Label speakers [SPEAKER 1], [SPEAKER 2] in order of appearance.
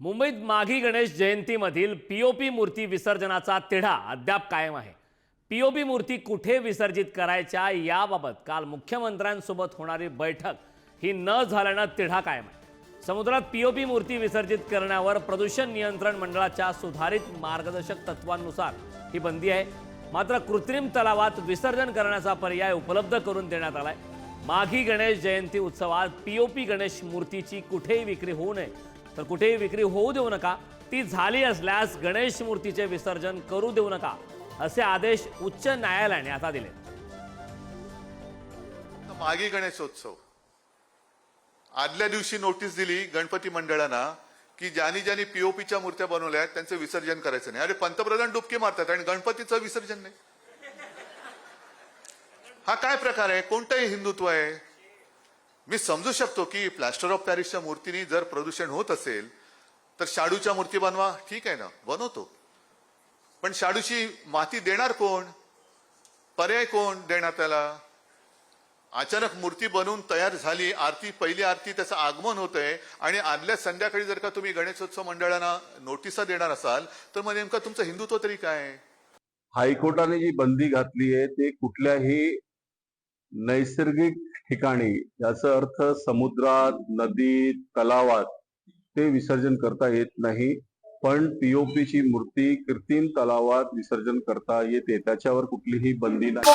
[SPEAKER 1] मुंबईत माघी गणेश जयंतीमधील पीओपी मूर्ती विसर्जनाचा तिढा अद्याप कायम आहे। पीओपी मूर्ती कुठे विसर्जित करायच्या याबाबत काल मुख्यमंत्र्यांसोबत होणारी बैठक ही न झाल्यानं तिढा कायम आहे। समुद्रात पीओपी मूर्ती विसर्जित करण्यावर प्रदूषण नियंत्रण मंडळाच्या सुधारित मार्गदर्शक तत्वांनुसार ही बंदी आहे। मात्र कृत्रिम तलावात विसर्जन करण्याचा पर्याय उपलब्ध करून देण्यात आलाय। माघी गणेश जयंती उत्सवात पीओपी गणेश मूर्तीची कुठेही विक्री होऊ नये, तर कुठेही विक्री होऊ देऊ नका। ती झाली असल्यास गणेश मूर्तीचे विसर्जन करू देऊ नका, असे आदेश उच्च न्यायालयाने आता दिले।
[SPEAKER 2] माघी गणेशोत्सव आदल्या दिवशी नोटीस दिली गणपती मंडळांना की ज्यांनी ज्यांनी पीओपीच्या मूर्त्या बनवल्या आहेत त्यांचं विसर्जन करायचं नाही। अरे पंतप्रधान डुबकी मारतात आणि गणपतीचं विसर्जन नाही, हा काय प्रकार आहे? कोणतंही हिंदुत्व आहे? मी समजू शकतो की प्लॅस्टर ऑफ पॅरिसच्या मूर्तीनी जर प्रदूषण होत असेल तर शाडूच्या मूर्ती बनवा, ठीक आहे ना, बनवतो, पण शाडूची माती देणार कोण? पर्याय कोण देणार त्याला? अचानक मूर्ती बनवून तयार झाली, आरती, पहिली आरती, त्याचं आगमन होतंय आणि आदल्या संध्याकाळी जर का तुम्ही गणेशोत्सव मंडळांना नोटिसा देणार असाल तर मग नेमका तुमचं हिंदुत्व तरी काय?
[SPEAKER 3] हायकोर्टाने जी बंदी घातली आहे ते कुठल्याही नैसर्गिक ठिकाणी, याचा अर्थ समुद्रात, नदीत, तलावात ते विसर्जन करता येत नाही, पण पीओपीची मूर्ती कृत्रिम तलावात विसर्जन करता येते, त्याच्यावर कुठलीही बंदी नाही।